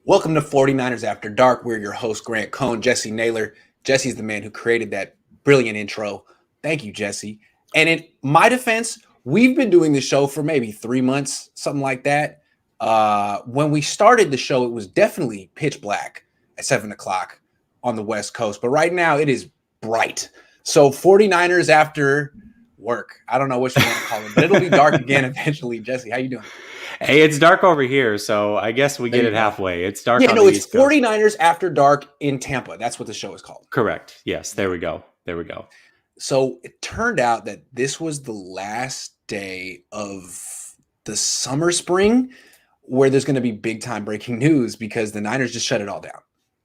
Welcome to 49ers After Dark. We're your host, Grant Cohn, and Jessie Naylor. Jesse's the man who created that brilliant intro. Thank you, Jesse. And in my defense, we've been doing the show for maybe 3 months, something like that. When we started the show, it was definitely pitch black at 7 o'clock on the West Coast. But right now, it is bright. So 49ers After Work. I don't know what you want to call it, but it'll be dark again eventually. Jesse, how you doing? Hey, it's dark over here, so I guess we get it halfway. It's dark on the it's East Coast. 49ers After Dark in Tampa. That's what the show is called. Correct. Yes, there we go. So it turned out that this was the last day of the summer spring where there's going to be big time breaking news because the Niners just shut it all down.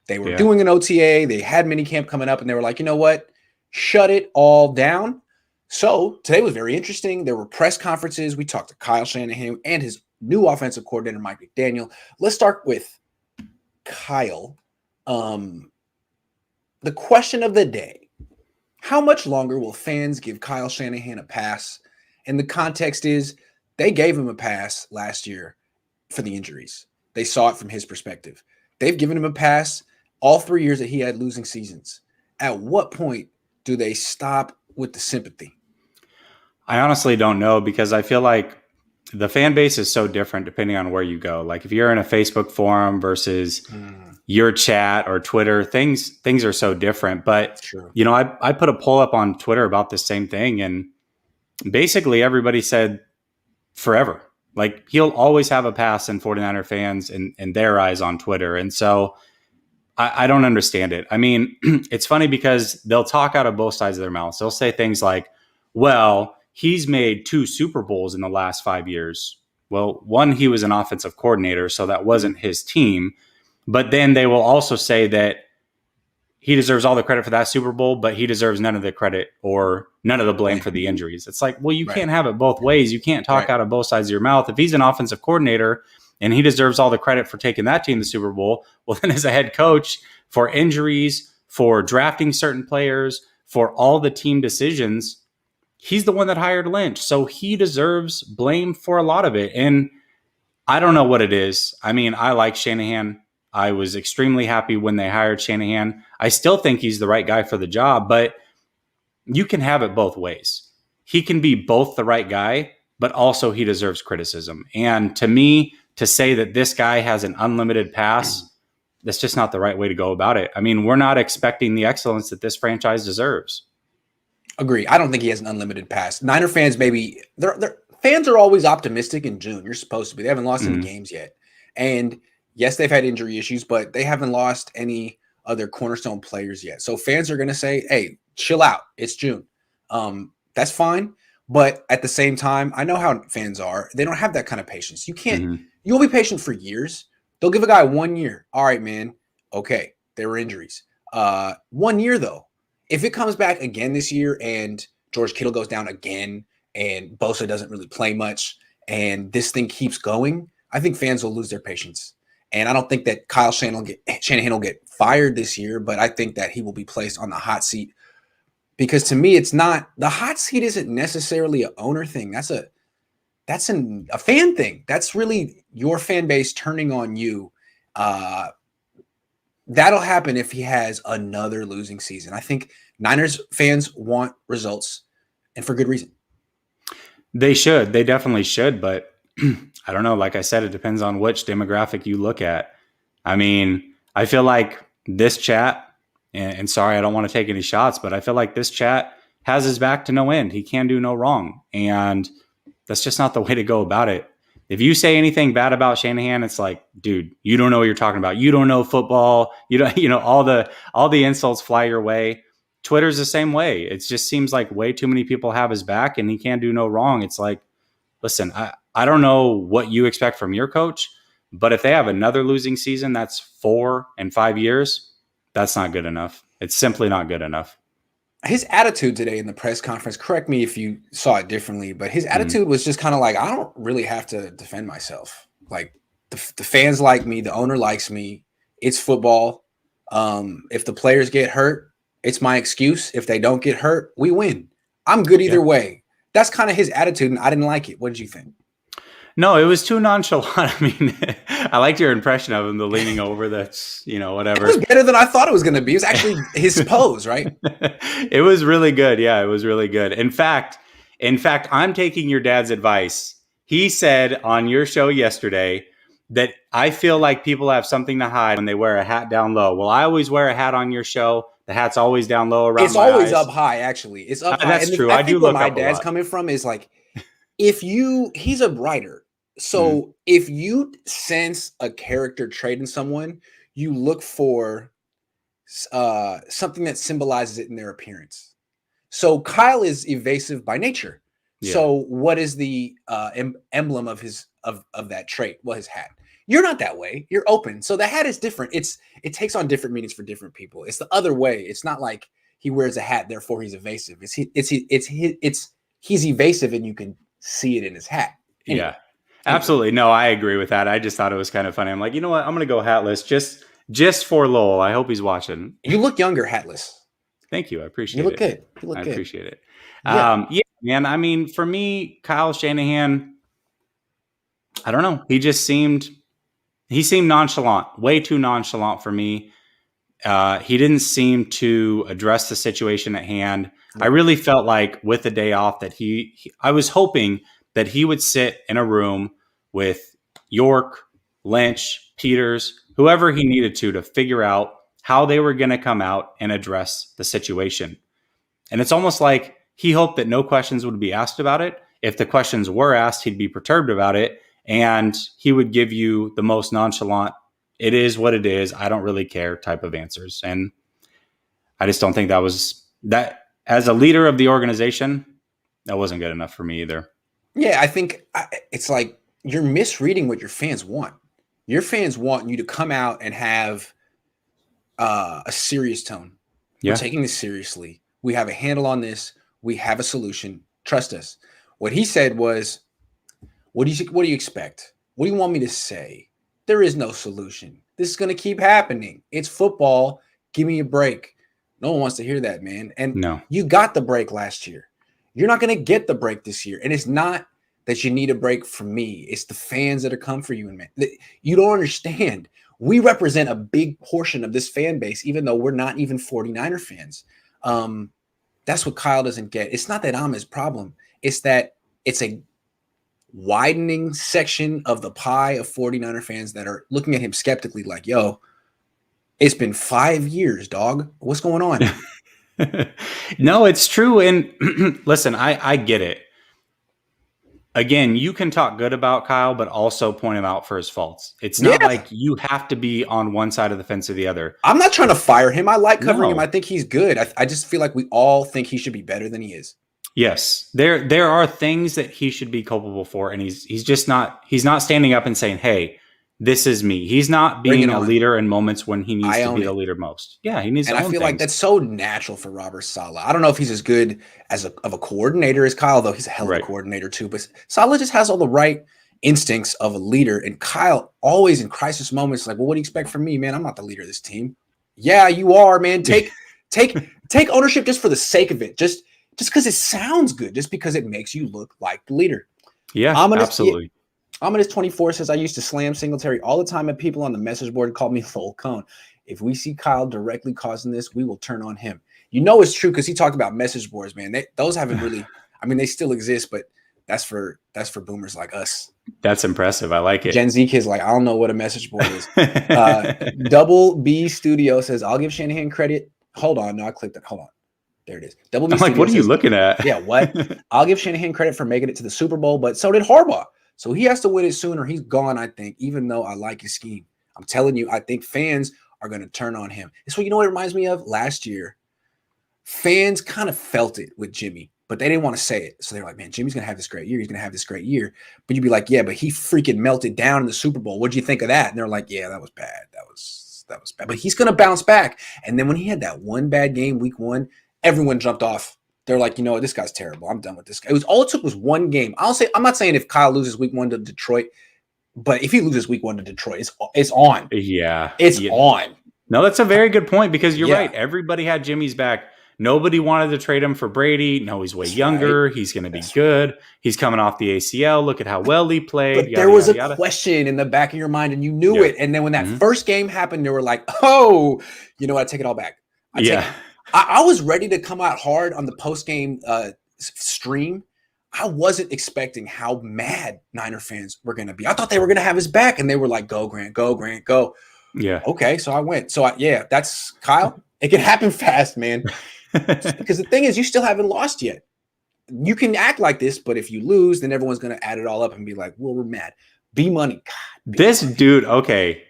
They were doing an OTA. They had minicamp coming up and they were like, you know what? Shut it all down. So today was very interesting. There were press conferences. We talked to Kyle Shanahan and his new offensive coordinator, Mike McDaniel. Let's start with Kyle. The question of the day: how much longer will fans give Kyle Shanahan a pass? And the context is they gave him a pass last year for the injuries. They saw it from his perspective. They've given him a pass all 3 years that he had losing seasons. At what point do they stop with the sympathy? I honestly don't know because I feel like the fan base is so different depending on where you go. Like if you're in a Facebook forum versus your chat or Twitter, things are so different. But, I put a poll up on Twitter about the same thing. And basically everybody said forever. Like he'll always have a pass in 49er fans in their eyes on Twitter. And so I don't understand it. I mean, it's funny because they'll talk out of both sides of their mouths. They'll say things like, well, he's made 2 Super Bowls in the last 5 years. Well, one, he was an offensive coordinator, so that wasn't his team. But then they will also say that he deserves all the credit for that Super Bowl, but he deserves none of the credit or none of the blame for the injuries. It's like, well, you can't have it both ways. You can't talk out of both sides of your mouth. If he's an offensive coordinator and he deserves all the credit for taking that team to the Super Bowl, well, then as a head coach, for injuries, for drafting certain players, for all the team decisions, he's the one that hired Lynch. So he deserves blame for a lot of it. And I don't know what it is. I mean, I like Shanahan. I was extremely happy when they hired Shanahan. I still think he's the right guy for the job, but you can have it both ways. He can be both the right guy, but also he deserves criticism. And to me, to say that this guy has an unlimited pass, that's just not the right way to go about it. I mean, we're not expecting the excellence that this franchise deserves. Agree. I don't think he has an unlimited pass. Niner fans, maybe their fans are always optimistic in June. You're supposed to be. They haven't lost any games yet. And yes, they've had injury issues, but they haven't lost any other cornerstone players yet. So fans are going to say, hey, chill out. It's June. That's fine. But at the same time, I know how fans are. They don't have that kind of patience. You can't, you'll be patient for years. They'll give a guy 1 year. All right, man. Okay. There were injuries. 1 year though. If it comes back again this year and George Kittle goes down again and Bosa doesn't really play much and this thing keeps going, I think fans will lose their patience. And I don't think that Kyle Shanahan will get fired this year, but I think that he will be placed on the hot seat because to me, it's not the hot seat isn't necessarily an owner thing. That's a fan thing. That's really your fan base turning on you. That'll happen if he has another losing season. I think Niners fans want results, and for good reason. They should. They definitely should. But I don't know. Like I said, it depends on which demographic you look at. I mean, I feel like this chat, and sorry, I don't want to take any shots, but I feel like this chat has his back to no end. He can do no wrong. And that's just not the way to go about it. If you say anything bad about Shanahan, it's like, dude, you don't know what you're talking about. You don't know football. You don't, all the insults fly your way. Twitter's the same way. It just seems like way too many people have his back and he can't do no wrong. It's like, listen, I don't know what you expect from your coach, but if they have another losing season, that's 4 and 5 years. That's not good enough. It's simply not good enough. His attitude today in the press conference, correct me if you saw it differently, but his attitude was just kind of like, I don't really have to defend myself. Like the fans like me, the owner likes me. It's football. If the players get hurt, it's my excuse. If they don't get hurt, we win. I'm good either way. That's kind of his attitude, and I didn't like it. What did you think? No, it was too nonchalant. I mean, I liked your impression of him, the leaning over. That's, whatever. It was better than I thought it was going to be. It was actually his pose, right? It was really good. Yeah, it was really good. In fact, I'm taking your dad's advice. He said on your show yesterday that I feel like people have something to hide when they wear a hat down low. Well, I always wear a hat on your show. The hat's always down low around It's my always eyes. Up high, actually. It's up high. That's true. I do where look my up a dad's lot. coming from is like, he's a writer. So if you sense a character trait in someone, you look for something that symbolizes it in their appearance. So Kyle is evasive by nature. Yeah. So what is the emblem of that trait? Well, his hat. You're not that way. You're open. So the hat is different. It takes on different meanings for different people. It's the other way. It's not like he wears a hat, therefore he's evasive. He's evasive, and you can see it in his hat. Anyway. Yeah, absolutely. No, I agree with that. I just thought it was kind of funny. I'm like, you know what? I'm going to go hatless just for Lowell. I hope he's watching. You look younger hatless. Thank you. I appreciate it. You look good. You look good. I appreciate it. Yeah. Yeah, man. I mean, for me, Kyle Shanahan, I don't know. He seemed nonchalant, way too nonchalant for me. He didn't seem to address the situation at hand. I really felt like with the day off that I was hoping that he would sit in a room with York, Lynch, Peters, whoever he needed to figure out how they were going to come out and address the situation. And it's almost like he hoped that no questions would be asked about it. If the questions were asked, he'd be perturbed about it. And he would give you the most nonchalant, it is what it is, I don't really care type of answers. And I just don't think that as a leader of the organization, that wasn't good enough for me either. Yeah, I think it's like you're misreading what your fans want. Your fans want you to come out and have a serious tone. Yeah. We're taking this seriously. We have a handle on this. We have a solution. Trust us. What he said was, what do you expect? What do you want me to say? There is no solution. This is going to keep happening. It's football. Give me a break. No one wants to hear that, man. And no. You got the break last year. You're not going to get the break this year. And it's not that you need a break from me. It's the fans that are come for you. And man, you don't understand. We represent a big portion of this fan base, even though we're not even 49er fans. That's what Kyle doesn't get. It's not that I'm his problem. It's that it's a widening section of the pie of 49er fans that are looking at him skeptically like, yo, it's been 5 years, dog. What's going on? No, it's true. And listen, I get it. Again, you can talk good about Kyle, but also point him out for his faults. It's not like you have to be on one side of the fence or the other. I'm not trying to fire him. I like covering him. I think he's good. I just feel like we all think he should be better than he is. Yes, there are things that he should be culpable for, and he's not standing up and saying, "Hey, this is me." He's not being a leader in moments when he needs to be the leader most. Yeah, he needs to own things. And I feel like that's so natural for Robert Saleh. I don't know if he's as good of a coordinator as Kyle, though he's a hell of a coordinator too. But Saleh just has all the right instincts of a leader, and Kyle always in crisis moments like, "Well, what do you expect from me, man? I'm not the leader of this team." Yeah, you are, man. Take ownership just for the sake of it. Just because it sounds good, just because it makes you look like the leader. Yeah, absolutely. Ominous 24 says, I used to slam Singletary all the time, and people on the message board called me Lowell Cohn. If we see Kyle directly causing this, we will turn on him. You know it's true because he talked about message boards, man. Those haven't really – I mean, they still exist, but that's for boomers like us. That's impressive. I like it. Gen Z kids like, I don't know what a message board is. Double B Studio says, I'll give Shanahan credit. Hold on. No, I clicked it. Hold on. There it is. Double B I'm like, what are you looking at? Yeah, what? I'll give Shanahan credit for making it to the Super Bowl, but so did Harbaugh. So he has to win it soon or he's gone, I think, even though I like his scheme. I'm telling you, I think fans are going to turn on him. It's what, you know what it reminds me of? Last year, fans kind of felt it with Jimmy, but they didn't want to say it. So they're like, man, Jimmy's going to have this great year. He's going to have this great year. But you'd be like, yeah, but he freaking melted down in the Super Bowl. What'd you think of that? And they're like, yeah, that was bad. That was bad. But he's going to bounce back. And then when he had that one bad game, week one, everyone jumped off. They're like, you know what, this guy's terrible. I'm done with this guy. It took was one game. I'm not saying if Kyle loses week one to Detroit, but if he loses week one to Detroit, it's on. Yeah. It's on. No, that's a very good point because you're right. Everybody had Jimmy's back. Nobody wanted to trade him for Brady. No, he's way younger. He's going to be good. He's coming off the ACL. Look at how well he played. But there was a question in the back of your mind, and you knew it. And then when that first game happened, they were like, "Oh, you know what? I take it all back." I was ready to come out hard on the post game stream. I wasn't expecting how mad Niner fans were going to be. I thought they were going to have his back, and they were like, "Go, Grant, go, Grant, go." Yeah. Okay, so I went. So that's Kyle. It can happen fast, man. Because the thing is, you still haven't lost yet. You can act like this, but if you lose, then everyone's going to add it all up and be like, "Well, we're mad." B Money. God, this money. Dude, okay.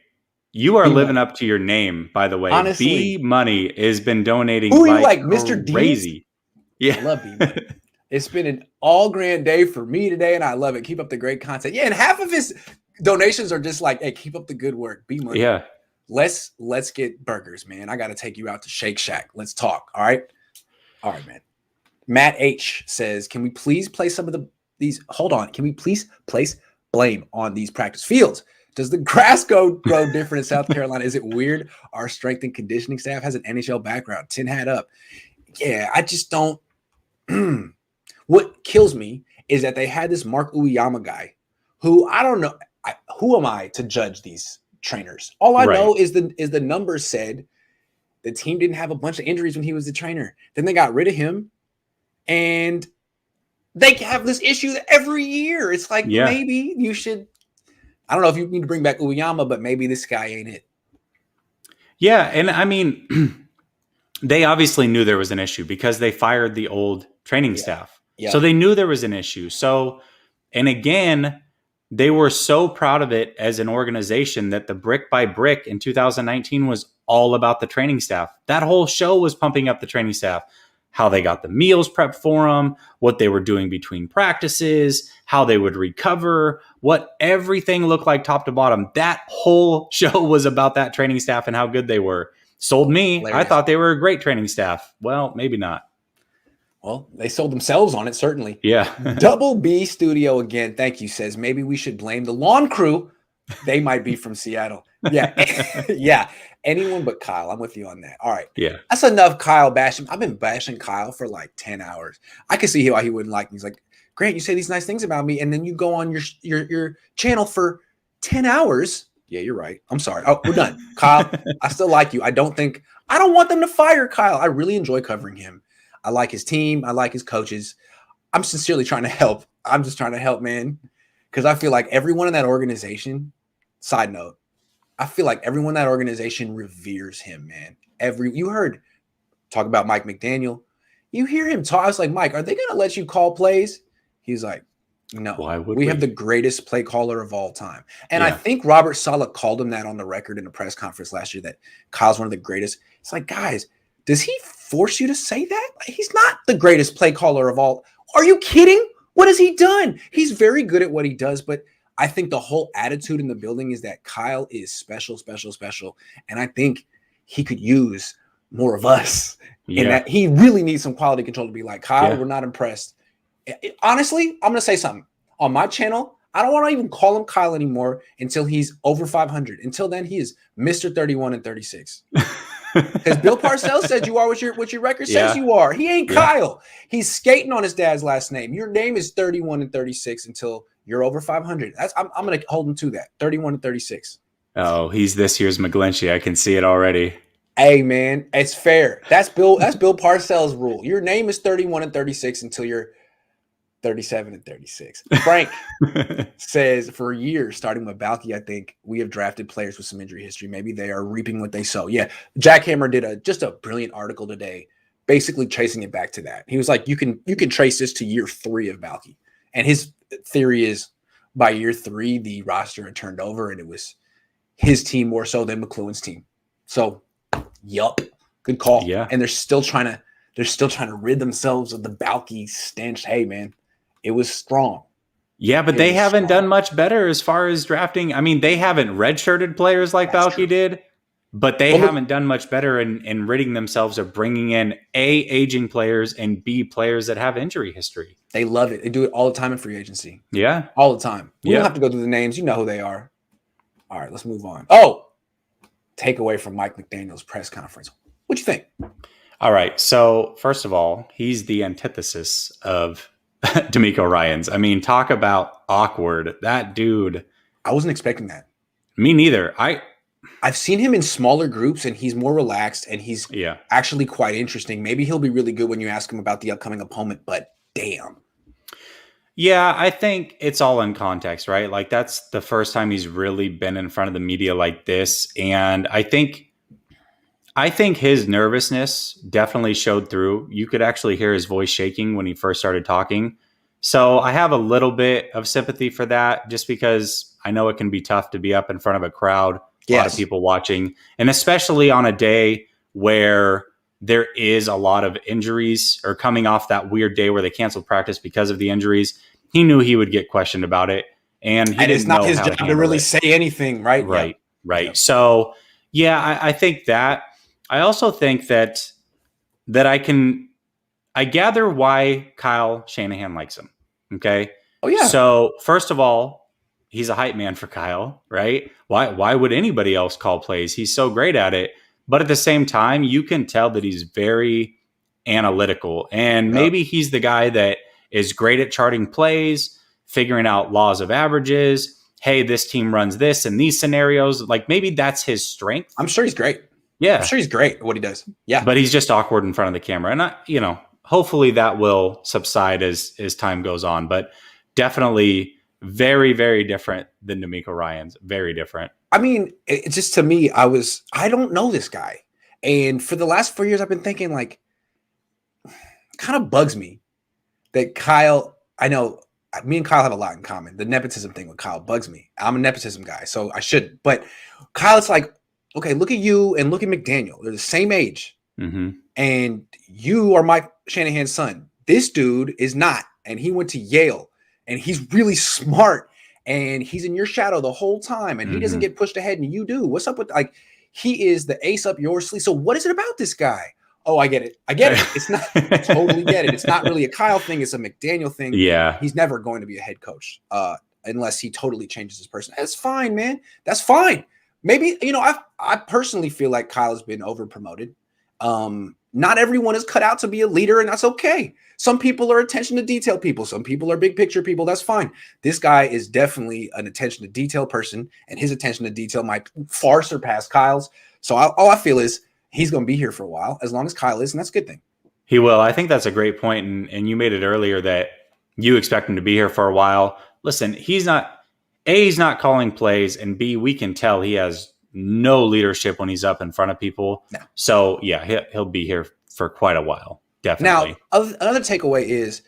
You are living up to your name, by the way. Honestly, B Money has been donating. Who are you like, Mr. Crazy. Yeah. I love B Money. It's been an all grand day for me today, and I love it. Keep up the great content. Yeah, and half of his donations are just like, "Hey, keep up the good work. B Money." Yeah. Let's get burgers, man. I got to take you out to Shake Shack. Let's talk. All right, man. Matt H says, "Can we please play some of these? Hold on. Can we please place blame on these practice fields? Does the grass grow different in South Carolina? Is it weird? Our strength and conditioning staff has an NHL background. 10 hat up. Yeah, I just don't. What kills me is that they had this Mark Uyama guy who I don't know. Who am I to judge these trainers? All I know is the numbers said the team didn't have a bunch of injuries when he was the trainer. Then they got rid of him, and they have this issue every year. It's like maybe you should. I don't know if you need to bring back Uyama, but maybe this guy ain't it. Yeah, and I mean, they obviously knew there was an issue because they fired the old training staff. Yeah. So they knew there was an issue. So, and again, they were so proud of it as an organization that the brick by brick in 2019 was all about the training staff. That whole show was pumping up the training staff, how they got the meals prepped for them, what they were doing between practices, how they would recover, what everything looked like top to bottom. That whole show was about that training staff and how good they were. Sold me. Hilarious. I thought they were a great training staff. Well, maybe not. Well, they sold themselves on it, certainly. Yeah. Double B Studio again, thank you, says, maybe we should blame the lawn crew. They might be from Seattle. Yeah. Yeah. Anyone but Kyle. I'm with you on that. All right. Yeah. That's enough Kyle bashing. I've been bashing Kyle for like 10 hours. I can see why he wouldn't like me. He's like, Grant, you say these nice things about me, and then you go on your channel for 10 hours. Yeah, you're right. I'm sorry. Oh, we're done. Kyle, I still like you. I don't want them to fire Kyle. I really enjoy covering him. I like his team. I like his coaches. I'm sincerely trying to help. I'm just trying to help, man, because I feel like everyone in that organization, side note, I feel like everyone in that organization reveres him, man. You heard talk about Mike McDaniel. You hear him talk. I was like, Mike, are they going to let you call plays? He's like, no. Why would we have the greatest play caller of all time. And I think Robert Saleh called him that on the record in a press conference last year, that Kyle's one of the greatest. It's like, guys, does he force you to say that? He's not the greatest play caller of all. Are you kidding? What has he done? He's very good at what he does, but I think the whole attitude in the building is that Kyle is special, special, special. And I think he could use more of us. Yeah. And that he really needs some quality control to be like, Kyle, we're not impressed. Honestly, I'm going to say something. On my channel, I don't want to even call him Kyle anymore until he's over 500. Until then, he is Mr. 31 and 36. Because Bill Parcells said you are what your record says you are. He ain't Kyle. He's skating on his dad's last name. Your name is 31 and 36 until you're over 500. I'm going to hold him to that. 31 and 36. Oh, he's this year's McGlinchey. I can see it already. Hey, man, it's fair. That's Bill Parcells' rule. Your name is 31 and 36 until you're 37 and 36. Frank says, for years, starting with Balky, I think we have drafted players with some injury history. Maybe they are reaping what they sow. Yeah, Jack Hammer did just a brilliant article today, basically tracing it back to that. He was like, you can trace this to year 3 of Balky. And his theory is by year 3, the roster had turned over and it was his team more so than McLuhan's team. So, yup, good call. Yeah. And they're still trying to rid themselves of the Balky stench. Hey, man. It was strong. Yeah, but they haven't done much better as far as drafting. I mean, they haven't redshirted players like Balky did, but they haven't done much better in ridding themselves of bringing in A, aging players, and B, players that have injury history. They love it. They do it all the time in free agency. Yeah. All the time. We don't have to go through the names. You know who they are. All right, let's move on. Oh, takeaway from Mike McDaniel's press conference. What'd you think? All right. So first of all, he's the antithesis of D'Amico Ryans. I mean, talk about awkward. That dude. I wasn't expecting that. Me neither. I've seen him in smaller groups and he's more relaxed and he's Yeah. actually quite interesting. Maybe he'll be really good when you ask him about the upcoming opponent, but damn. Yeah, I think it's all in context, right? Like that's the first time he's really been in front of the media like this. And I think his nervousness definitely showed through. You could actually hear his voice shaking when he first started talking. So I have a little bit of sympathy for that just because I know it can be tough to be up in front of a crowd, a lot of people watching, and especially on a day where there is a lot of injuries or coming off that weird day where they canceled practice because of the injuries. He knew he would get questioned about it. And it's not his job to really say anything, right? Right. Right. So yeah, I think that. I also think that I gather why Kyle Shanahan likes him. Okay. Oh yeah. So first of all, he's a hype man for Kyle, right? Why would anybody else call plays? He's so great at it. But at the same time, you can tell that he's very analytical. And maybe he's the guy that is great at charting plays, figuring out laws of averages. Hey, this team runs this in these scenarios. Like maybe that's his strength. I'm sure he's great. Yeah. I'm sure he's great at what he does. Yeah. But he's just awkward in front of the camera. And, hopefully that will subside as time goes on. But definitely very, very different than D'Amico Ryans. Very different. I mean, it's just to me, I don't know this guy. And for the last 4 years, I've been thinking like, kind of bugs me that Kyle, I know me and Kyle have a lot in common. The nepotism thing with Kyle bugs me. I'm a nepotism guy, so I shouldn't. But Kyle, it's like, okay, look at you and look at McDaniel. They're the same age. Mm-hmm. And you are Mike Shanahan's son. This dude is not. And he went to Yale. And he's really smart. And he's in your shadow the whole time. And he doesn't get pushed ahead and you do. What's up with, like, he is the ace up your sleeve. So what is it about this guy? Oh, I get it. It's not, I totally get it. It's not really a Kyle thing. It's a McDaniel thing. Yeah. He's never going to be a head coach unless he totally changes his person. That's fine, man. That's fine. Maybe, I personally feel like Kyle has been over promoted. Not everyone is cut out to be a leader, and that's okay. Some people are attention to detail people. Some people are big picture people. That's fine. This guy is definitely an attention to detail person, and his attention to detail might far surpass Kyle's. So all I feel is he's going to be here for a while, as long as Kyle is, and that's a good thing. He will. I think that's a great point, and you made it earlier that you expect him to be here for a while. Listen, he's not calling plays, and B, we can tell he has no leadership when he's up in front of people. No. So yeah, he'll be here for quite a while. Definitely. Now, another takeaway is,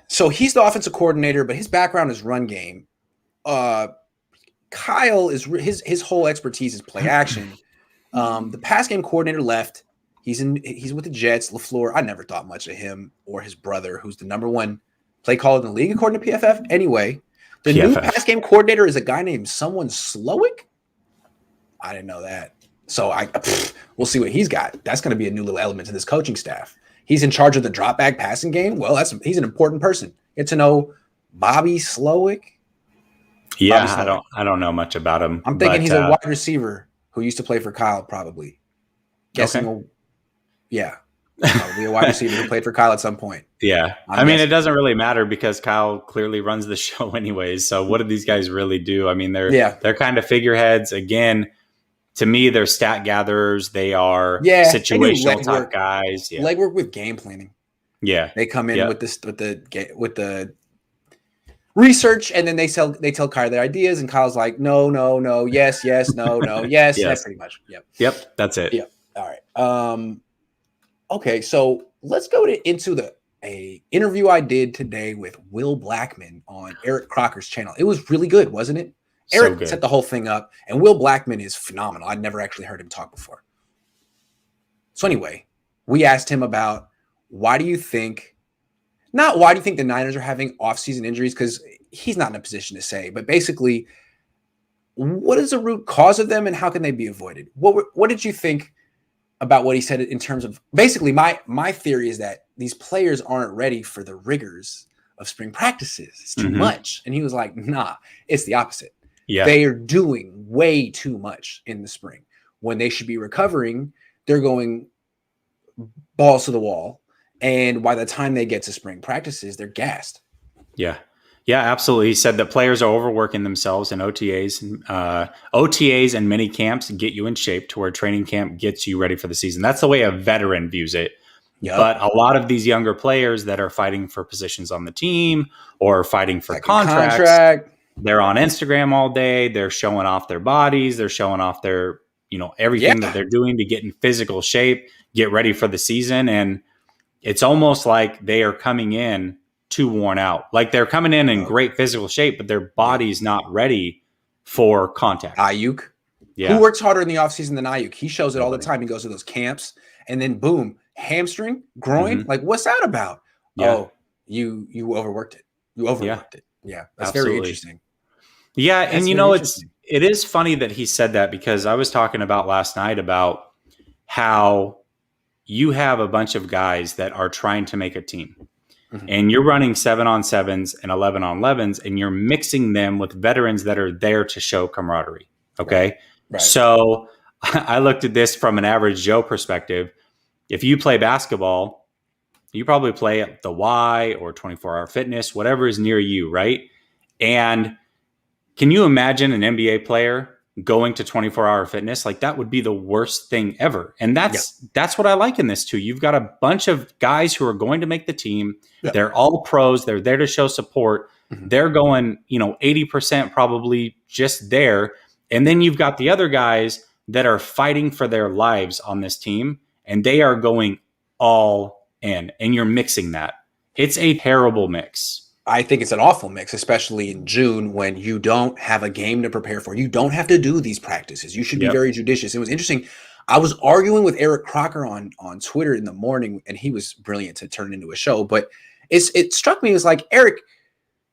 so he's the offensive coordinator, but his background is run game. Kyle is his whole expertise is play action. The pass game coordinator left. He's with the Jets. LaFleur, I never thought much of him or his brother, who's the number one play caller in the league according to PFF. Anyway, the new pass game coordinator is a guy named someone Slowick. I didn't know that. So we'll see what he's got. That's going to be a new little element to this coaching staff. He's in charge of the drop back passing game. Well, he's an important person. Get to know Bobby Slowick. Yeah, Bobby Slowick. I don't know much about him. I'm thinking he's a wide receiver who used to play for Kyle, probably. Guessing, probably a wide receiver who played for Kyle at some point. Yeah, I mean, it doesn't really matter because Kyle clearly runs the show anyways. So what do these guys really do? I mean, they're kind of figureheads. Again, to me, they're stat gatherers. They are situational type guys. Yeah. Legwork with game planning. Yeah, they come in with the research, and then they tell Kyle their ideas, and Kyle's like, no, yes, no, yes. That's pretty much. Yep, that's it. Yep. All right. Okay, so let's go into a interview I did today with Will Blackman on Eric Crocker's channel. It was really good, wasn't it? Eric set the whole thing up, and Will Blackman is phenomenal. I'd never actually heard him talk before. So anyway, we asked him about why do you think the Niners are having offseason injuries, because he's not in a position to say, but basically, what is the root cause of them and how can they be avoided? What did you think about what he said in terms of, basically my theory is that these players aren't ready for the rigors of spring practices. It's too much. And he was like, nah, it's the opposite. Yeah. They are doing way too much in the spring when they should be recovering. They're going balls to the wall. And by the time they get to spring practices, they're gassed. Yeah. Yeah, absolutely. He said that players are overworking themselves in OTAs. OTAs and mini camps get you in shape to where training camp gets you ready for the season. That's the way a veteran views it. Yep. But a lot of these younger players that are fighting for positions on the team or fighting for contracts, they're on Instagram all day. They're showing off their bodies. They're showing off their, everything that they're doing to get in physical shape, get ready for the season. And it's almost like they are coming in too worn out. Like they're coming in great physical shape, but their body's not ready for contact. Ayuk. Yeah. Who works harder in the offseason than Ayuk? He shows it all the time. He goes to those camps and then boom, hamstring, groin. Like, what's that about? Yeah. Oh, you overworked it. You overworked it. Yeah. That's very interesting. Yeah. That's and it is funny that he said that, because I was talking about last night about how you have a bunch of guys that are trying to make a team. And you're running 7-on-7s and 11-on-11s, and you're mixing them with veterans that are there to show camaraderie. Okay. Right. So I looked at this from an average Joe perspective. If you play basketball, you probably play at the Y or 24-hour fitness, whatever is near you. Right. And can you imagine an NBA player going to 24-hour fitness? Like, that would be the worst thing ever. And that's what I like in this too. You've got a bunch of guys who are going to make the team. Yeah. They're all pros. They're there to show support. They're going, 80% probably just there. And then you've got the other guys that are fighting for their lives on this team, and they are going all in, and you're mixing that. It's a terrible mix. I think it's an awful mix, especially in June when you don't have a game to prepare for. You don't have to do these practices. You should be very judicious. It was interesting. I was arguing with Eric Crocker on Twitter in the morning, and he was brilliant to turn into a show. But it struck me as like, Eric,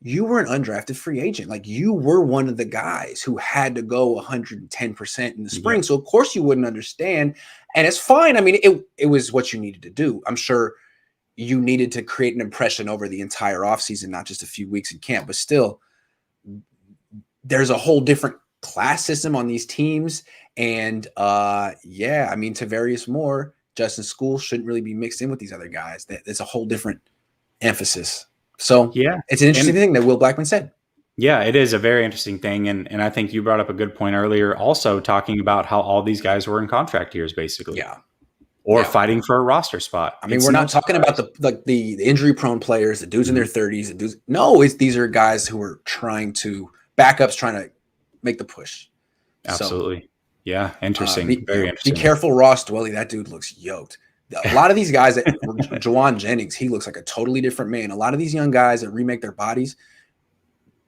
you were an undrafted free agent. Like, you were one of the guys who had to go 110% in the spring. So of course you wouldn't understand. And it's fine. I mean, it was what you needed to do. I'm sure you needed to create an impression over the entire offseason, not just a few weeks in camp, but still, there's a whole different class system on these teams. And Tavarius Moore, Justin School shouldn't really be mixed in with these other guys. There's a whole different emphasis. So it's an interesting thing that Will Blackman said. Yeah, it is a very interesting thing. And I think you brought up a good point earlier, also talking about how all these guys were in contract years, basically. Yeah. Or fighting for a roster spot. I mean, we're not talking about the injury-prone players, the dudes in their 30s. The dudes. No, these are guys who are trying to make the push. Absolutely. So, yeah, interesting. Very interesting. Be careful, Ross Dwelly. That dude looks yoked. A lot of these guys, Jawan Jennings, he looks like a totally different man. A lot of these young guys that remake their bodies,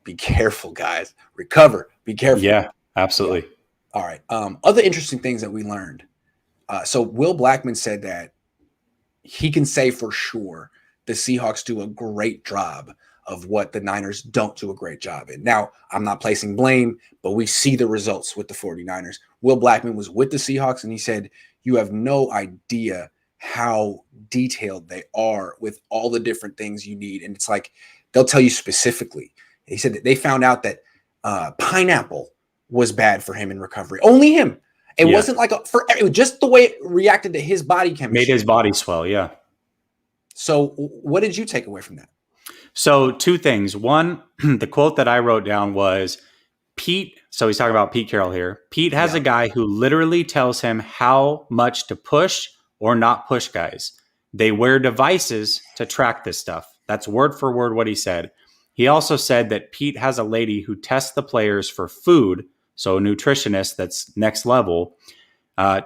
be careful, guys. Recover. Be careful. Yeah, absolutely. All right. Other interesting things that we learned. So Will Blackman said that he can say for sure the Seahawks do a great job of what the Niners don't do a great job in. Now, I'm not placing blame, but we see the results with the 49ers. Will Blackman was with the Seahawks, and he said, you have no idea how detailed they are with all the different things you need. And it's like, they'll tell you specifically. He said that they found out that pineapple was bad for him in recovery. Only him. It wasn't like it was just the way it reacted to his body chemistry. Made his body swell, yeah. So what did you take away from that? So 2 things. One, the quote that I wrote down was Pete. So he's talking about Pete Carroll here. Pete has a guy who literally tells him how much to push or not push guys. They wear devices to track this stuff. That's word for word what he said. He also said that Pete has a lady who tests the players for food. So a nutritionist that's next level,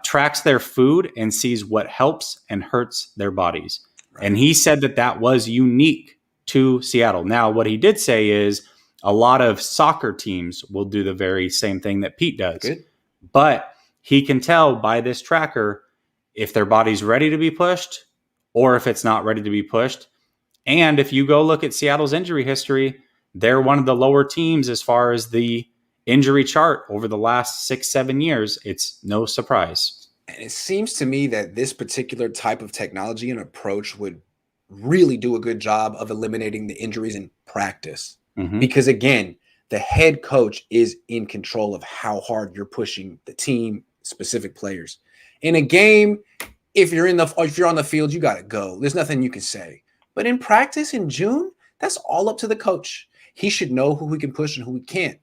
tracks their food and sees what helps and hurts their bodies. Right. And he said that was unique to Seattle. Now, what he did say is a lot of soccer teams will do the very same thing that Pete does. Good. But he can tell by this tracker if their body's ready to be pushed or if it's not ready to be pushed. And if you go look at Seattle's injury history, they're one of the lower teams as far as the injury chart over the last 6-7 years. It's no surprise. And it seems to me that this particular type of technology and approach would really do a good job of eliminating the injuries in practice. Because again, the head coach is in control of how hard you're pushing the team, specific players. In a game, if you're on the field, you got to go. There's nothing you can say. But in practice in June, that's all up to the coach. He should know who he can push and who he can't.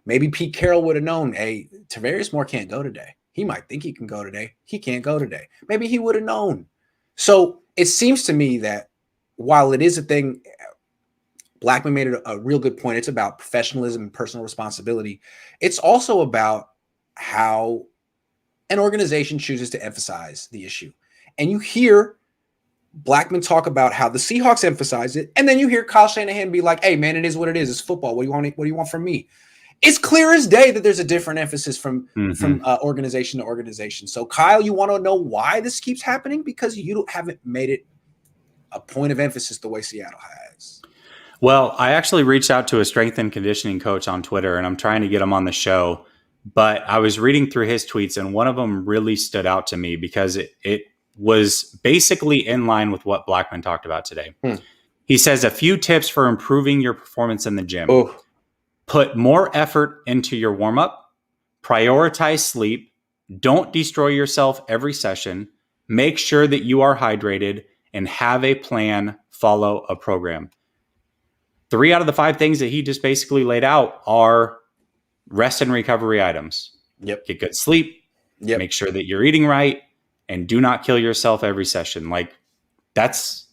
Maybe Pete Carroll would have known, hey, Tavarius Moore can't go today. He might think he can go today. He can't go today. Maybe he would have known. So it seems to me that while it is a thing, Blackman made it a real good point. It's about professionalism and personal responsibility. It's also about how an organization chooses to emphasize the issue. And you hear Blackman talk about how the Seahawks emphasize it, and then you hear Kyle Shanahan be like, hey, man, it is what it is. It's football. What do you want from me? It's clear as day that there's a different emphasis from organization to organization. So, Kyle, you want to know why this keeps happening? Because you haven't made it a point of emphasis the way Seattle has. Well, I actually reached out to a strength and conditioning coach on Twitter, and I'm trying to get him on the show. But I was reading through his tweets, and one of them really stood out to me because it was basically in line with what Blackman talked about today. He says a few tips for improving your performance in the gym. Oh. Put more effort into your warm-up, prioritize sleep, don't destroy yourself every session, make sure that you are hydrated, and have a plan, follow a program. 3 out of the 5 things that he just basically laid out are rest and recovery items. Yep. Get good sleep, make sure that you're eating right, and do not kill yourself every session. Like that's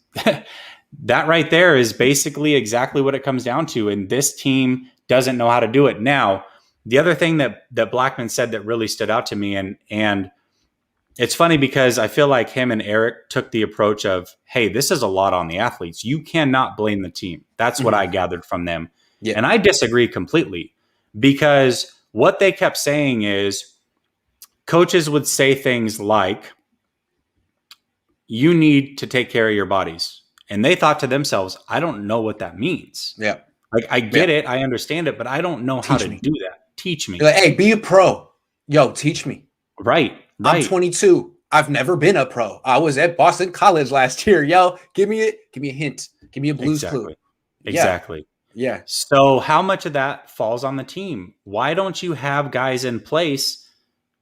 that right there is basically exactly what it comes down to. And this team doesn't know how to do it. Now, the other thing that Blackman said that really stood out to me, and it's funny because I feel like him and Eric took the approach of, hey, this is a lot on the athletes. You cannot blame the team. That's what I gathered from them. Yeah. And I disagree completely because what they kept saying is coaches would say things like, you need to take care of your bodies. And they thought to themselves, I don't know what that means. Yeah. Like, I get it. I understand it, but I don't know how to do that. Teach me. Like, hey, be a pro. Yo, teach me. Right. I'm 22. I've never been a pro. I was at Boston College last year. Yo, give me a hint. Give me a blues clue. Exactly. Yeah. So how much of that falls on the team? Why don't you have guys in place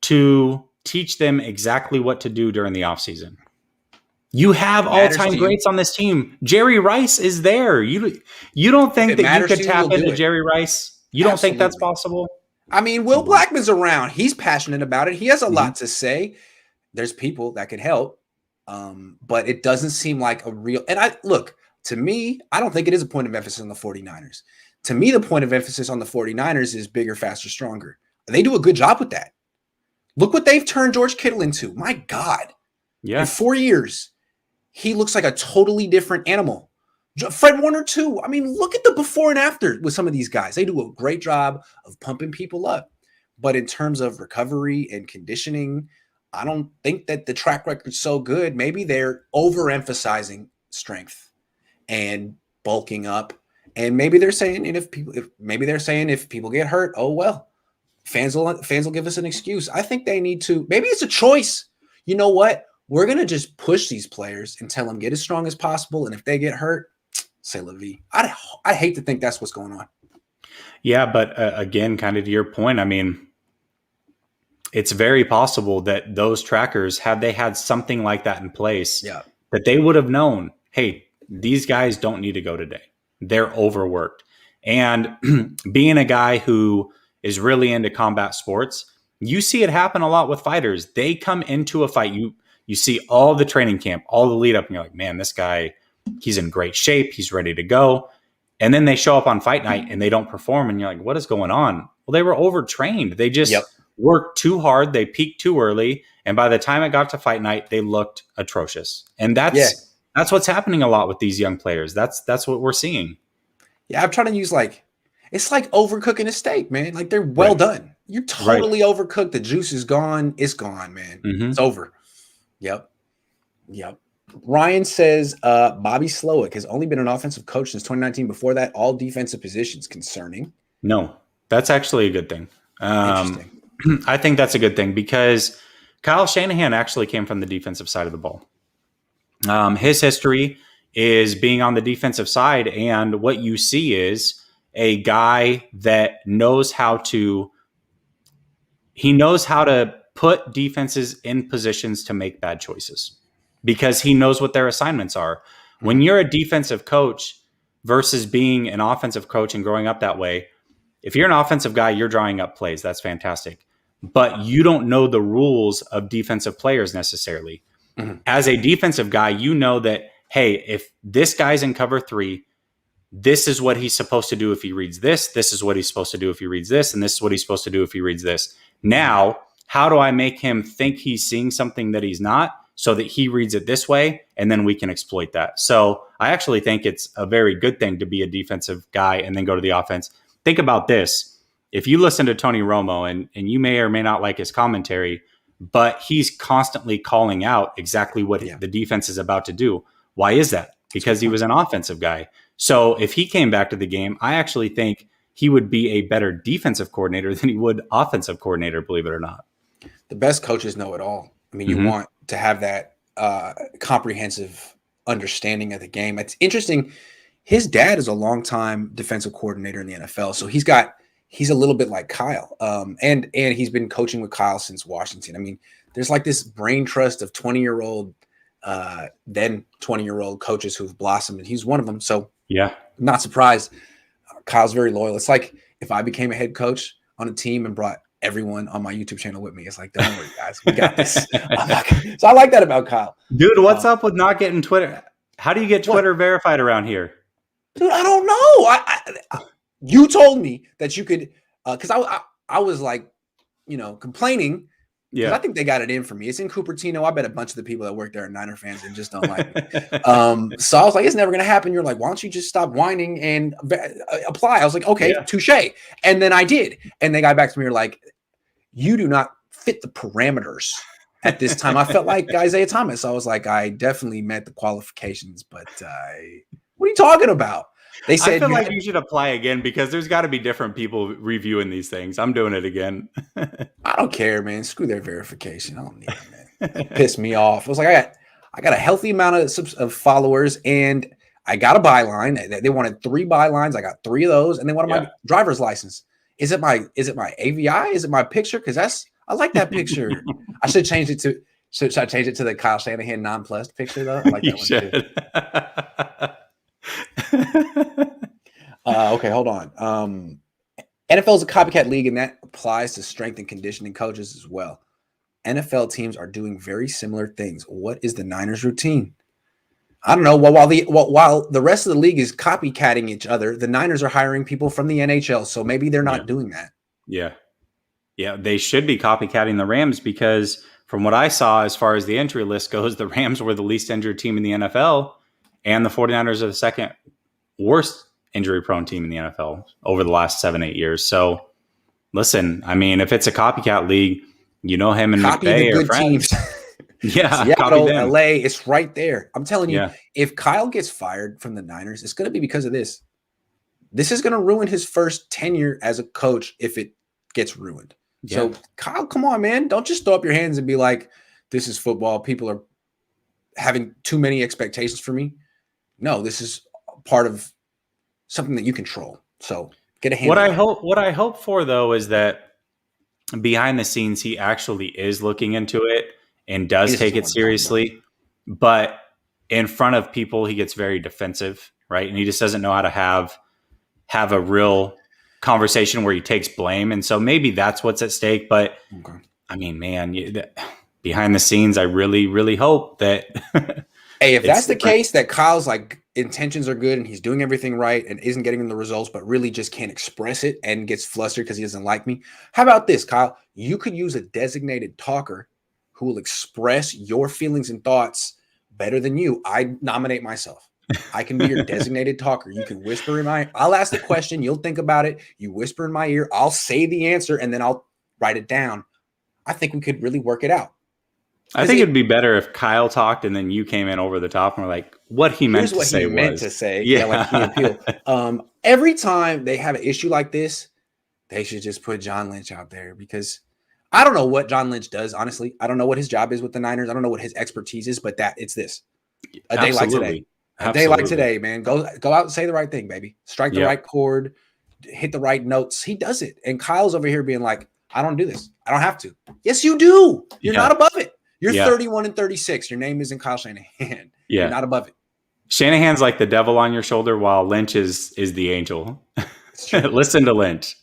to teach them exactly what to do during the offseason? You have all-time greats on this team. Jerry Rice is there. You don't think that you could tap into Jerry Rice? You don't think that's possible? I mean, Will Blackman's around. He's passionate about it. He has a lot to say. There's people that could help, but it doesn't seem like a real – and to me, I don't think it is a point of emphasis on the 49ers. To me, the point of emphasis on the 49ers is bigger, faster, stronger. They do a good job with that. Look what they've turned George Kittle into. My God. Yeah. In 4 years, he looks like a totally different animal. Fred Warner, too. I mean, look at the before and after with some of these guys. They do a great job of pumping people up. But in terms of recovery and conditioning, I don't think that the track record's so good. Maybe they're overemphasizing strength and bulking up. And maybe they're saying, if people get hurt, oh well, fans will give us an excuse. I think they need to. Maybe it's a choice. You know what? We're gonna just push these players and tell them get as strong as possible. And if they get hurt, say la vie. I hate to think that's what's going on. Yeah, but again, kind of to your point, I mean, it's very possible that those trackers, had they had something like that in place, that they would have known, hey, these guys don't need to go today. They're overworked. And being a guy who is really into combat sports, you see it happen a lot with fighters. They come into a fight. You see all the training camp, all the lead up, and you're like, man, this guy, he's in great shape. He's ready to go. And then they show up on fight night and they don't perform. And you're like, what is going on? Well, they were overtrained. They just worked too hard. They peaked too early. And by the time it got to fight night, they looked atrocious. And that's what's happening a lot with these young players. That's what we're seeing. Yeah, I'm trying to use it's like overcooking a steak, man. Like they're well done. You're totally overcooked. The juice is gone. It's gone, man. It's over. Yep. Ryan says Bobby Slowick has only been an offensive coach since 2019. Before that, all defensive positions. Concerning. No, that's actually a good thing. Interesting. I think that's a good thing because Kyle Shanahan actually came from the defensive side of the ball. His history is being on the defensive side, and what you see is a guy that knows how to put defenses in positions to make bad choices because he knows what their assignments are. When you're a defensive coach versus being an offensive coach and growing up that way, if you're an offensive guy, you're drawing up plays. That's fantastic. But you don't know the rules of defensive players necessarily. As a defensive guy, you know that, hey, if this guy's in cover 3, this is what he's supposed to do if he reads this. This is what he's supposed to do if he reads this. And this is what he's supposed to do if he reads this. Now, how do I make him think he's seeing something that he's not so that he reads it this way? And then we can exploit that. So I actually think it's a very good thing to be a defensive guy and then go to the offense. Think about this. If you listen to Tony Romo and you may or may not like his commentary, but he's constantly calling out exactly what the defense is about to do. Why is that? Because he was an offensive guy. So if he came back to the game, I actually think he would be a better defensive coordinator than he would offensive coordinator, believe it or not. The best coaches know it all. I mean, you want to have that comprehensive understanding of the game. It's interesting. His dad is a longtime defensive coordinator in the NFL. So he's a little bit like Kyle. And he's been coaching with Kyle since Washington. I mean, there's like this brain trust of 20-year-old, then 20-year-old coaches who've blossomed, and he's one of them. So yeah, not surprised. Kyle's very loyal. It's like if I became a head coach on a team and brought everyone on my YouTube channel with me. It's like, don't worry, guys, we got this. So I like that about Kyle. Dude, what's up with not getting Twitter? How do you get Twitter verified around here? Dude, I don't know. You told me that you could, because I was like, complaining. Yeah, I think they got it in for me. It's in Cupertino. I bet a bunch of the people that work there are Niner fans and just don't like me. So I was like, it's never going to happen. You're like, why don't you just stop whining and apply? I was like, okay, touche. And then I did. And they got back to me. Were like, you do not fit the parameters at this time. I felt like Isaiah Thomas. I was like, I definitely met the qualifications, but what are you talking about? They said, I feel like you should apply again because there's got to be different people reviewing these things. I'm doing it again. I don't care, man. Screw their verification. I don't need it, man. It pissed me off. I was like, I got a healthy amount of followers, and I got a byline. They wanted 3 bylines. I got 3 of those, and they wanted my driver's license. Is it my AVI? Is it my picture? Because I like that picture. I should change it to. Should I change it to the Kyle Shanahan non-plussed picture though? I like that one too. Okay, hold on. NFL is a copycat league, and that applies to strength and conditioning coaches as well. NFL teams are doing very similar things. What is the Niners' routine? I don't know. While the rest of the league is copycatting each other, the Niners are hiring people from the NHL, so maybe they're not doing that. Yeah, they should be copycatting the Rams because from what I saw, as far as the entry list goes, the Rams were the least injured team in the NFL, and the 49ers are the second worst injury-prone team in the NFL over the last 7-8 years. So, listen, I mean, if it's a copycat league, him and copy McVay the good are friends. Teams. Yeah, Seattle, LA, it's right there. I'm telling you, if Kyle gets fired from the Niners, it's going to be because of this. This is going to ruin his first tenure as a coach if it gets ruined. Yeah. So, Kyle, come on, man. Don't just throw up your hands and be like, this is football. People are having too many expectations for me. No, this is part of something that you control. So get a hand. What I hope for though is that behind the scenes he actually is looking into it and does take it seriously. But in front of people, he gets very defensive, right? And he just doesn't know how to have a real conversation where he takes blame. And so maybe that's what's at stake. But I mean, man, behind the scenes, I really, really hope that. Hey, if that's the case, that Kyle's like intentions are good and he's doing everything right and isn't getting the results, but really just can't express it and gets flustered because he doesn't like me. How about this, Kyle? You could use a designated talker who will express your feelings and thoughts better than you. I nominate myself. I can be your designated talker. You can whisper in my, I'll ask the question. You'll think about it. You whisper in my ear. I'll say the answer and then I'll write it down. I think we could really work it out. I think it'd be better if Kyle talked and then you came in over the top and were like, what he meant to say was. Yeah, like he appealed. Every time they have an issue like this, they should just put John Lynch out there because I don't know what John Lynch does, honestly. I don't know what his job is with the Niners. I don't know what his expertise is, but it's this. A day like today. A day like today, man. Go out and say the right thing, baby. Strike the right chord, hit the right notes. He does it. And Kyle's over here being like, I don't do this. I don't have to. Yes, you do. You're not above it. You're 31-36. Your name isn't Kyle Shanahan. You're not above it. Shanahan's like the devil on your shoulder, while Lynch is the angel. Listen to Lynch.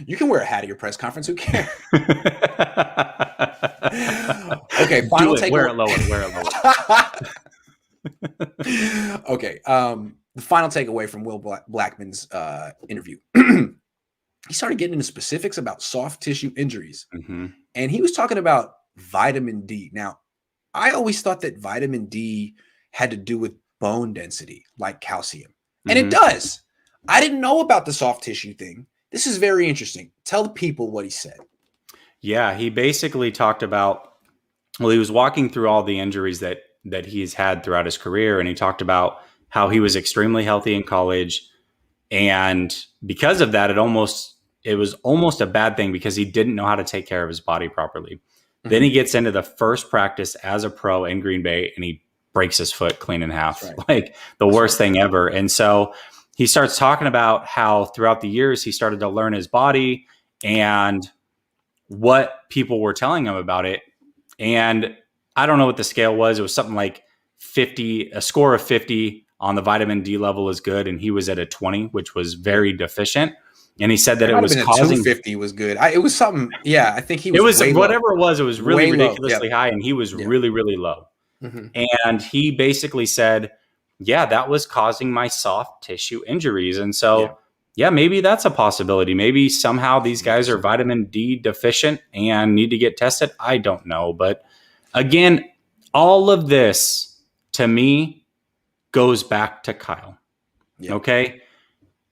You can wear a hat at your press conference. Who cares? Okay, final takeaway. Wear it lower. Okay. The final takeaway from Will Blackman's interview. He started getting into specifics about soft tissue injuries. And he was talking about vitamin D. Now, I always thought that vitamin D had to do with bone density, like calcium. And it does. I didn't know about the soft tissue thing. This is very interesting. Tell the people what he said. Yeah, he basically talked about, well, he was walking through all the injuries that he's had throughout his career. And he talked about how he was extremely healthy in college. And because of that, it was almost a bad thing because he didn't know how to take care of his body properly. Then he gets into the first practice as a pro in Green Bay and he breaks his foot clean in half, like the worst thing ever. And so he starts talking about how throughout the years he started to learn his body and what people were telling him about it. And I don't know what the scale was. It was something like 50, a score of 50 on the vitamin D level is good. And he was at a 20, which was very deficient. And he said that it was causing 250 was good. It was something. Yeah, I think he was. It was way whatever low. It was. It was really ridiculously high, and he was Yeah. really, really low. And he basically said, "Yeah, that was causing my soft tissue injuries." And so, yeah, maybe that's a possibility. Maybe somehow these guys are vitamin D deficient and need to get tested. I don't know, but again, all of this to me goes back to Kyle. Okay.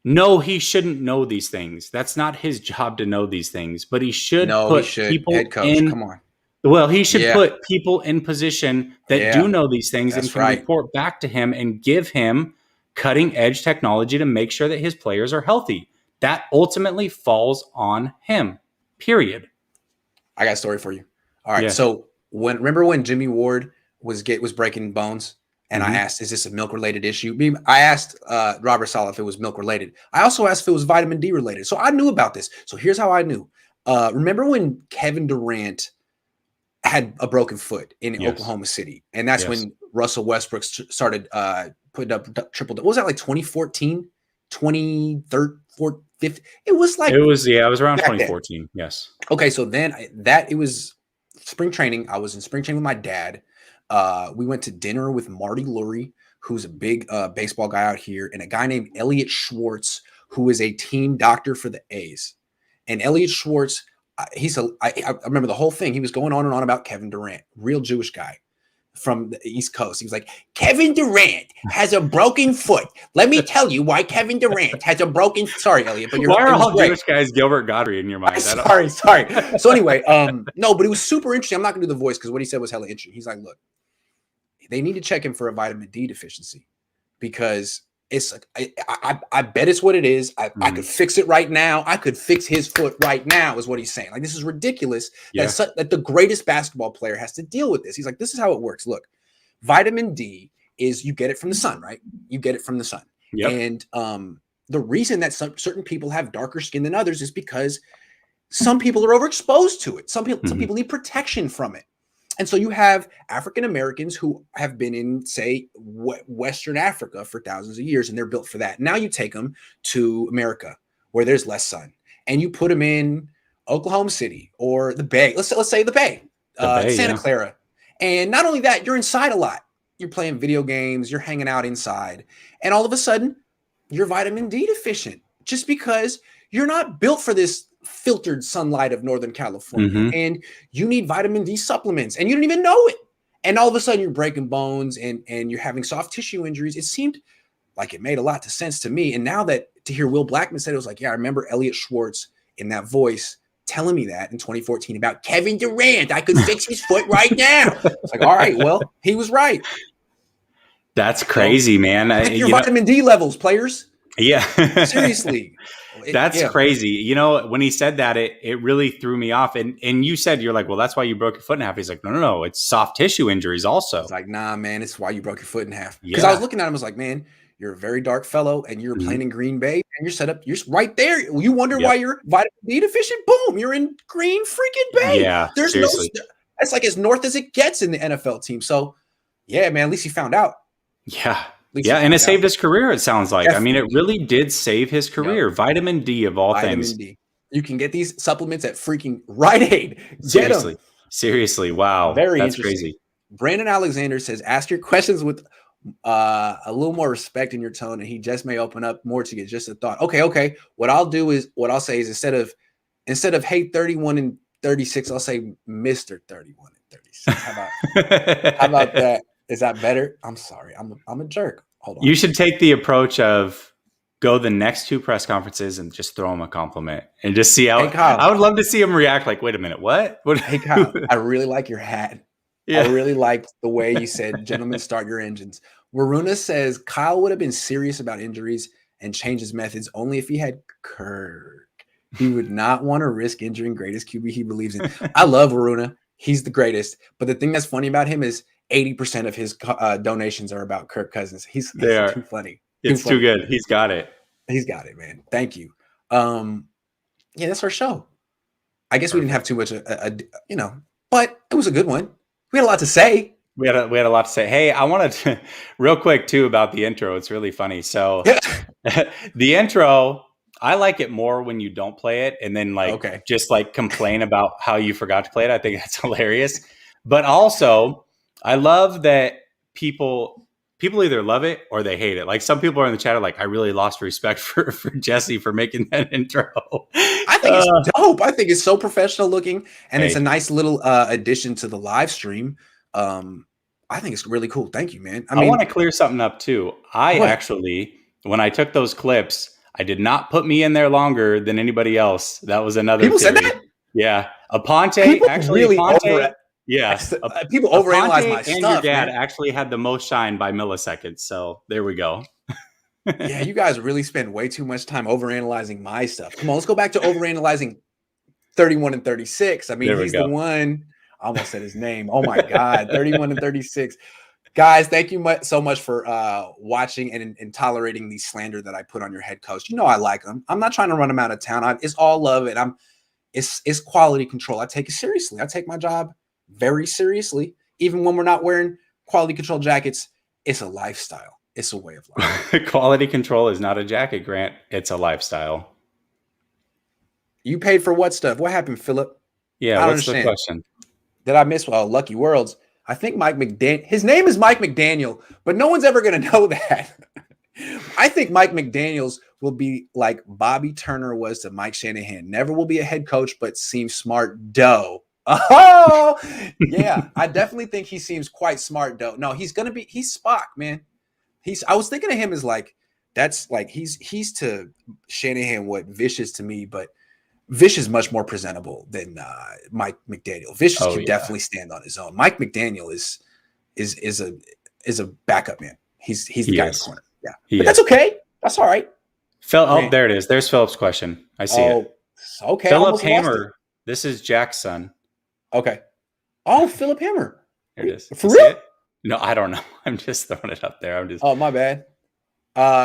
No, he shouldn't know these things. That's not his job to know these things, but he should put people Head coach, in. Come on. Well, he should put people in position that do know these things and can right. report back to him and give him cutting edge technology to make sure that his players are healthy. That ultimately falls on him, period. I got a story for you. All right. So remember when Jimmy Ward was breaking bones? And I asked, is this a milk-related issue? I asked Robert Saleh if it was milk-related. I also asked if it was vitamin D-related. So I knew about this. So here's how I knew. Remember when Kevin Durant had a broken foot in Oklahoma City? And that's when Russell Westbrook started putting up triple. What was that, like 2014, 2013, 15? It was around 2014. Then. Yes. Okay, so then it was spring training. I was in spring training with my dad. We went to dinner with Marty Lurie, who's a big baseball guy out here, and a guy named Elliot Schwartz, who is a team doctor for the A's. And Elliot Schwartz, I remember the whole thing. He was going on and on about Kevin Durant, real Jewish guy from the East Coast. He was like, Kevin Durant has a broken foot. Let me tell you why Kevin Durant has a broken. Sorry, Elliot, but why are all Jewish guys Gilbert Gottfried in your mind? Sorry. So anyway, no, but it was super interesting. I'm not gonna do the voice because what he said was hella interesting. He's like, look, they need to check him for a vitamin D deficiency because it's I bet it's what it is. I could fix it right now. I could fix his foot right now is what he's saying. Like, this is ridiculous that the greatest basketball player has to deal with this. He's like, this is how it works. Look, vitamin D is you get it from the sun, right? You get it from the sun. And the reason that certain people have darker skin than others is because some people are overexposed to it. Some people need protection from it. And so you have African Americans who have been in, say, Western Africa for thousands of years, and they're built for that. Now you take them to America, where there's less sun, and you put them in Oklahoma City or the Bay. Let's say the Bay, Santa Clara. And not only that, you're inside a lot. You're playing video games. You're hanging out inside, and all of a sudden, you're vitamin D deficient just because you're not built for this filtered sunlight of Northern California, and you need vitamin D supplements, and you don't even know it. And all of a sudden, you're breaking bones and you're having soft tissue injuries. It seemed like it made a lot of sense to me. And now that to hear Will Blackman said, it was like, yeah, I remember Elliot Schwartz in that voice telling me that in 2014 about Kevin Durant. I could fix his foot right now. It's like, all right, well, he was right. That's crazy, man. Your vitamin D levels, players. Yeah. Seriously. That's crazy. You know, when he said that, it really threw me off. And you said, you're like, well, that's why you broke your foot in half. He's like, no. It's soft tissue injuries also. It's like, nah, man, it's why you broke your foot in half. Because I was looking at him, I was like, man, You're a very dark fellow, and you're Mhm. playing in Green Bay, and you're set up. You're right there. You wonder Yep. why you're vitamin D deficient. Boom, you're in Green freaking Bay. Yeah, There's no. seriously. That's like as north as it gets in the NFL team. So, yeah, man. At least he found out. Yeah. At least he Yeah, and it found out. saved his career, it sounds like. I mean, it Definitely. really did save his Yep. career. Vitamin D of all Vitamin things. D. You can get these supplements at freaking Rite Aid. Get Seriously. them. Seriously. Wow. Very That's interesting. crazy. Brandon Alexander says, ask your questions with a little more respect in your tone, and he just may open up more to get just a thought. Okay. What I'll say is instead of hey 31 and 36, I'll say Mr. 31 and 36. How about that? Is that better? I'm sorry. I'm a jerk. Hold on. You should take the approach of go the next 2 press conferences and just throw him a compliment and just see how. Hey, Kyle. I would love to see him react. Like, wait a minute, what? Hey, Kyle, I really like your hat. Yeah. I really liked the way you said, gentlemen, start your engines. Waruna says Kyle would have been serious about injuries and changed his methods only if he had Kirk. He would not want to risk injuring greatest QB he believes in. I love Waruna. He's the greatest. But the thing that's funny about him is 80% of his donations are about Kirk Cousins. He's too funny. It's too good. He's got it. He's got it, man. Thank you. Yeah, that's our show. I guess we didn't have too much, but it was a good one. We had a lot to say. We had a lot to say. Hey, I wanted to real quick too about the intro. It's really funny. So the intro, I like it more when you don't play it and then just complain about how you forgot to play it. I think that's hilarious. But also, I love that people either love it or they hate it. Like some people are in the chat are like, I really lost respect for Jesse for making that intro. I think it's dope. I think it's so professional looking, and it's a nice little addition to the live stream. I think it's really cool. Thank you, man. I want to clear something up too. Actually, when I took those clips, I did not put me in there longer than anybody else. That was another people theory. said that. Yeah, Aponte actually. Really Aponte, yeah, people overanalyze my and stuff. Your dad man. actually had the most shine by milliseconds. So there we go. Yeah, you guys really spend way too much time overanalyzing my stuff. Come on, let's go back to overanalyzing 31 and 36. I mean, he's the one. I almost said his name. Oh my God, 31 and 36. Guys, thank you so much for watching and tolerating the slander that I put on your head coach. You know I like him. I'm not trying to run him out of town. It's all love, and it's quality control. I take it seriously. I take my job very seriously, even when we're not wearing quality control jackets. It's a lifestyle. It's a way of life. Quality control is not a jacket, Grant. It's a lifestyle. You paid for what stuff? What happened, Philip? Yeah, what's the question? Did I miss? Well, Lucky Worlds. I think Mike McDaniel. His name is Mike McDaniel, but no one's ever going to know that. I think Mike McDaniels will be like Bobby Turner was to Mike Shanahan. Never will be a head coach, but seems smart. Doe. Oh, yeah. I definitely think he seems quite smart, though. No, he's Spock, man. I was thinking of him as he's to Shanahan what Vish is to me, but Vish is much more presentable than Mike McDaniel. Vish can definitely stand on his own. Mike McDaniel is a backup man. He's the guy in the corner. Yeah, but that's okay. That's all right. Oh, there it is. There's Philip's question. I see it. Okay. Philip Hammer. This is Jack's son. Okay. Oh, Philip Hammer. There it is. For real? No, I don't know. I'm just throwing it up there. Oh, my bad.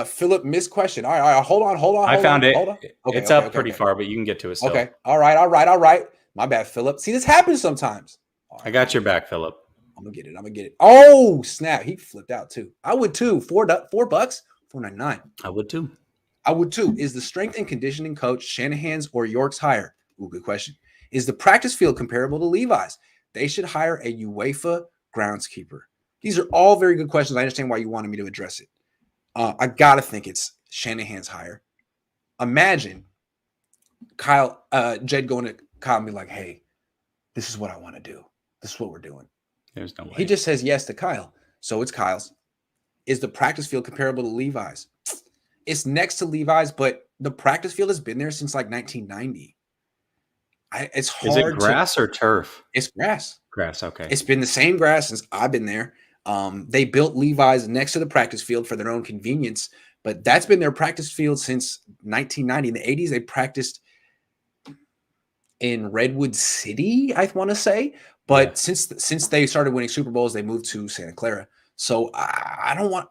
Philip missed question. All right. Hold on. I found it. Okay, it's up pretty far, but you can get to it still. Okay. All right. My bad, Philip. See, this happens sometimes. I got your back, Philip. I'm gonna get it. Oh, snap. He flipped out too. I would too. $4, $4.99. I would too. Is the strength and conditioning coach Shanahan's or York's higher? Ooh, good question. Is the practice field comparable to Levi's? They should hire a UEFA groundskeeper. These are all very good questions. I understand why you wanted me to address it. I gotta think it's Shanahan's hire. Imagine Jed going to Kyle and be like, hey, this is what I want to do. This is what we're doing. There's no way. He just says yes to Kyle. So it's Kyle's. Is the practice field comparable to Levi's? It's next to Levi's, but the practice field has been there since like 1990. It's hard. Is it grass or turf? It's grass. Grass, okay. It's been the same grass since I've been there. They built Levi's next to the practice field for their own convenience, but that's been their practice field since 1990. In the 80s, they practiced in Redwood City, I want to say. But since they started winning Super Bowls, they moved to Santa Clara. So I don't want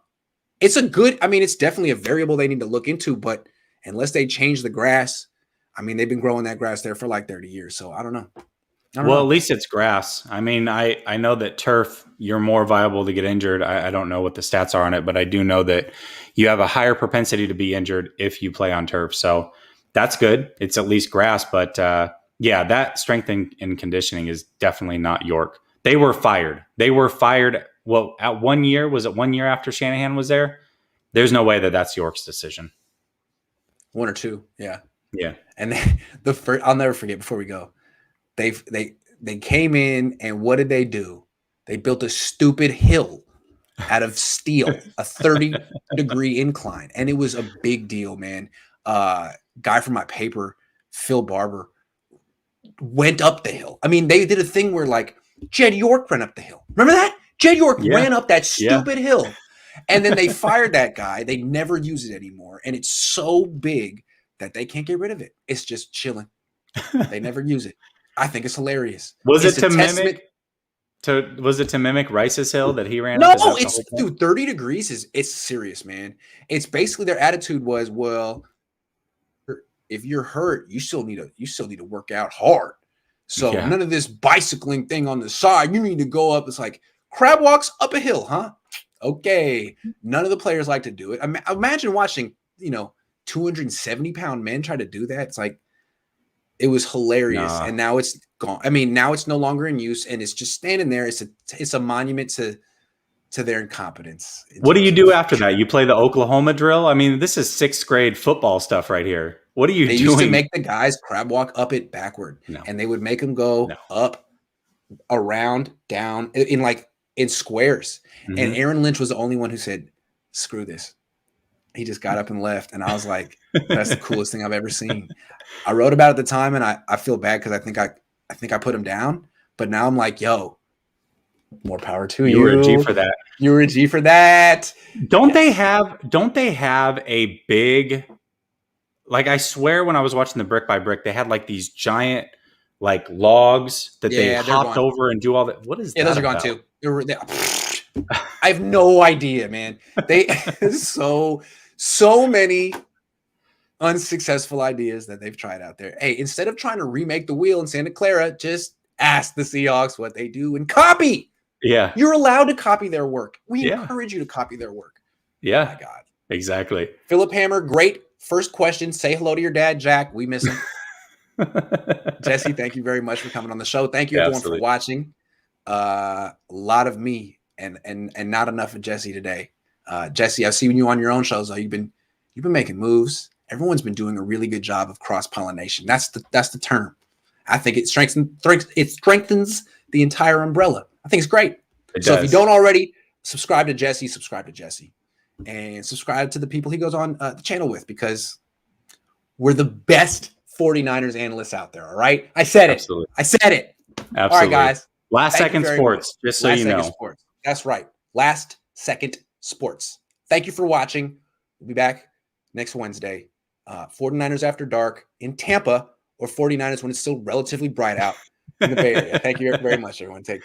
it's a good, I mean, it's definitely a variable they need to look into, but unless they change the grass, I mean, they've been growing that grass there for like 30 years. So I don't know. Well, at least it's grass. I mean, I know that turf, you're more viable to get injured. I don't know what the stats are on it, but I do know that you have a higher propensity to be injured if you play on turf. So that's good. It's at least grass. But yeah, that strength and conditioning is definitely not York. They were fired. Well, at 1 year, was it 1 year after Shanahan was there? There's no way that that's York's decision. 1 or 2. Yeah. Yeah. And the first, I'll never forget before we go. They came in and what did they do? They built a stupid hill out of steel, a 30-degree incline, and it was a big deal, man. Guy from my paper, Phil Barber, went up the hill. I mean, they did a thing where like Jed York ran up the hill. Remember that? Jed York ran up that stupid hill, and then they fired that guy. They never use it anymore, and it's so big that they can't get rid of it. It's just chilling. They never use it. I think it's hilarious. Was it to mimic Rice's Hill that he ran? No, it's dude, 30 degrees it's serious, man. It's basically their attitude was, well, if you're hurt, you still need to work out hard. So none of this bicycling thing on the side. You need to go up. It's like crab walks up a hill, huh? Okay. None of the players like to do it. Imagine watching, 270-pound men try to do that. It's like, it was hilarious, and now it's gone. I mean, now it's no longer in use, and it's just standing there. It's a monument to their incompetence. What do you do after that? You play the Oklahoma drill? I mean, this is 6th grade football stuff right here. What are you doing? They used to make the guys crab walk up it backward, and they would make them go up, around, down in squares. Mm-hmm. And Aaron Lynch was the only one who said, "Screw this." He just got up and left, and I was like, "That's the coolest thing I've ever seen." I wrote about it at the time, and I feel bad because I think I put him down, but now I'm like, "Yo, more power to you." You were a G for that. You were a G for that. Don't they have a big? Like I swear, when I was watching the Brick by Brick, they had like these giant like logs that they hopped over and do all that. What is that? Yeah, those are gone too. I have no idea, man. They so many unsuccessful ideas that they've tried out there. Hey, instead of trying to remake the wheel in Santa Clara, just ask the Seahawks what they do and copy. Yeah. You're allowed to copy their work. We encourage you to copy their work. Yeah. Oh my God. Exactly. Philip Hammer, great first question. Say hello to your dad, Jack. We miss him. Jesse, thank you very much for coming on the show. Thank you everyone for watching. A lot of me and not enough of Jesse today. Jesse, I've seen you on your own shows. You've been making moves. Everyone's been doing a really good job of cross-pollination. That's the term. I think it strengthens the entire umbrella. I think it's great. So if you don't already, subscribe to Jesse, and subscribe to the people he goes on the channel with, because we're the best 49ers analysts out there. All right. I said it. Absolutely. Absolutely. All right, guys. Last Second Sports, just so you know. Sports. That's right. Last Second Sports. Thank you for watching. We'll be back next Wednesday. 49ers After Dark in Tampa, or 49ers when it's still relatively bright out in the Bay Area. Thank you very much, everyone. Take care.